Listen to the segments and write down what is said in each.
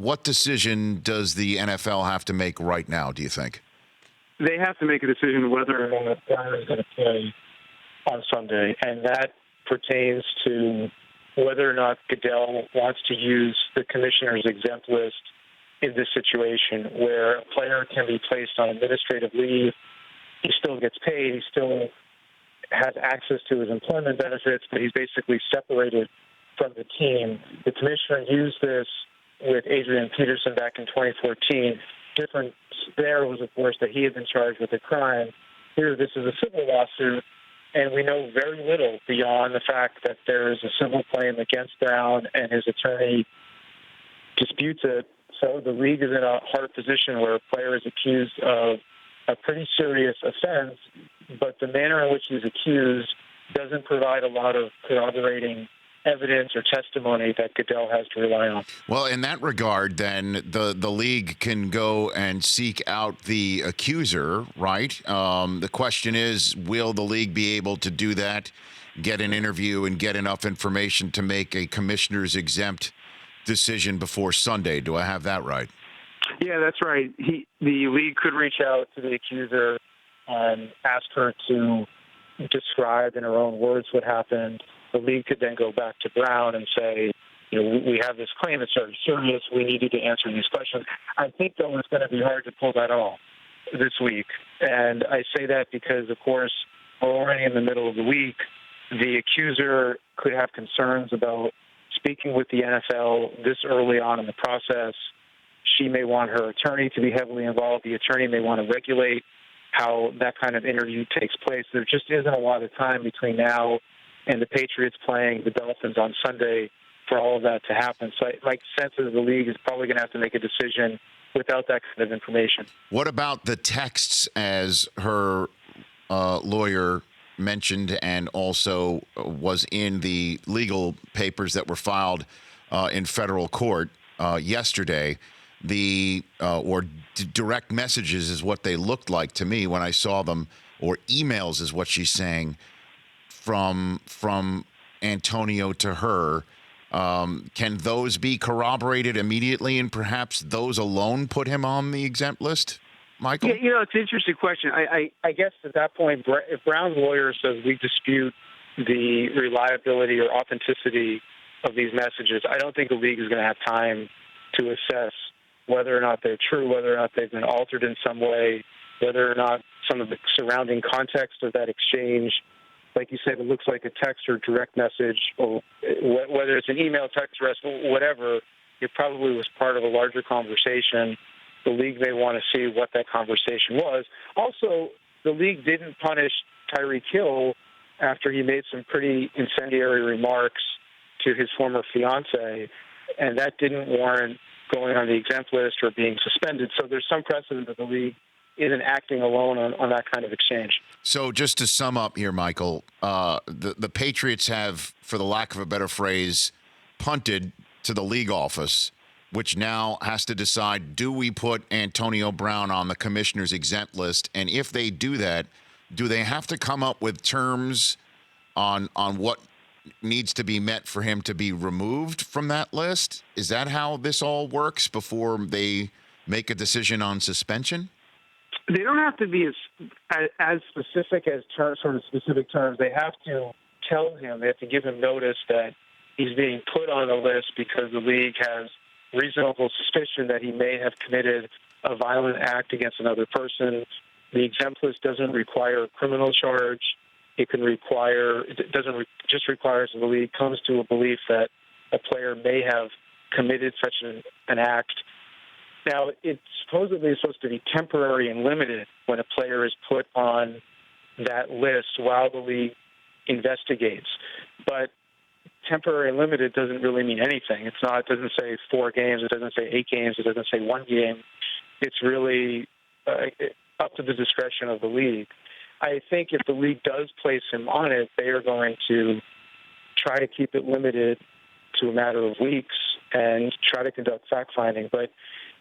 what decision does the NFL have to make right now, do you think? They have to make a decision whether or not Brown is going to play on Sunday, and that pertains to whether or not Goodell wants to use the commissioner's exempt list in this situation where a player can be placed on administrative leave. He still gets paid. He still has access to his employment benefits, but he's basically separated from the team. The commissioner used this with Adrian Peterson back in 2014. Difference there was, of course, that he had been charged with a crime. Here, this is a civil lawsuit, and we know very little beyond the fact that there is a civil claim against Brown, and his attorney disputes it. So the league is in a hard position where a player is accused of a pretty serious offense, but the manner in which he's accused doesn't provide a lot of corroborating evidence or testimony that Goodell has to rely on. Well, in that regard, then, the league can go and seek out the accuser, right? The question is, will the league be able to do that, get an interview, and get enough information to make a commissioner's exempt decision before Sunday? Do I have that right? Yeah, that's right. The league could reach out to the accuser and ask her to describe in her own words what happened. The league could then go back to Brown and say, we have this claim. It's very serious. We need you to answer these questions. I think, though, it's going to be hard to pull that off this week. And I say that because, of course, we're already in the middle of the week. The accuser could have concerns about speaking with the NFL this early on in the process. She may want her attorney to be heavily involved. The attorney may want to regulate how that kind of interview takes place. There just isn't a lot of time between now and the Patriots playing the Dolphins on Sunday for all of that to happen. So my sense is the league is probably going to have to make a decision without that kind of information. What about the texts, as her lawyer mentioned and also was in the legal papers that were filed in federal court yesterday? Direct messages is what they looked like to me when I saw them, or emails is what she's saying, from Antonio to her. Can those be corroborated immediately, and perhaps those alone put him on the exempt list, Michael? Yeah, it's an interesting question. I guess at that point, if Brown's lawyer says we dispute the reliability or authenticity of these messages, I don't think the league is going to have time to assess whether or not they're true, whether or not they've been altered in some way, whether or not some of the surrounding context of that exchange, like you said, it looks like a text or direct message, or whether it's an email, text, or whatever, it probably was part of a larger conversation. The league may want to see what that conversation was. Also, the league didn't punish Tyreek Hill after he made some pretty incendiary remarks to his former fiance, and that didn't warrant going on the exempt list or being suspended. So there's some precedent that the league isn't acting alone on that kind of exchange. So just to sum up here, Michael, the Patriots have, for the lack of a better phrase, punted to the league office, which now has to decide, do we put Antonio Brown on the commissioner's exempt list? And if they do that, do they have to come up with terms on what needs to be met for him to be removed from that list? Is that how this all works before they make a decision on suspension? They don't have to be as specific as sort of specific terms. They have to tell him, they have to give him notice that he's being put on the list because the league has reasonable suspicion that he may have committed a violent act against another person. The exempt list doesn't require a criminal charge. It just requires the league comes to a belief that a player may have committed such an act. Now, it's supposedly supposed to be temporary and limited when a player is put on that list while the league investigates. But temporary and limited doesn't really mean anything. It doesn't say 4 games. It doesn't say 8 games. It doesn't say 1 game. It's really up to the discretion of the league. I think if the league does place him on it, they are going to try to keep it limited to a matter of weeks and try to conduct fact-finding. But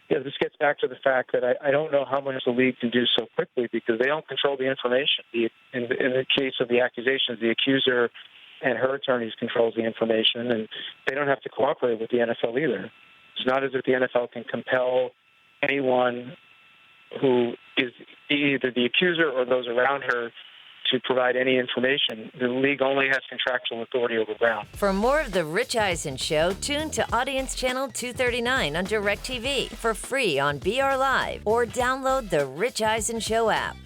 this gets back to the fact that I don't know how much the league can do so quickly because they don't control the information. In the case of the accusations, the accuser and her attorneys controls the information, and they don't have to cooperate with the NFL either. It's not as if the NFL can compel anyone who is either the accuser or those around her to provide any information. The league only has contractual authority over Brown. For more of The Rich Eisen Show, tune to Audience Channel 239 on DirecTV for free on BR Live or download the Rich Eisen Show app.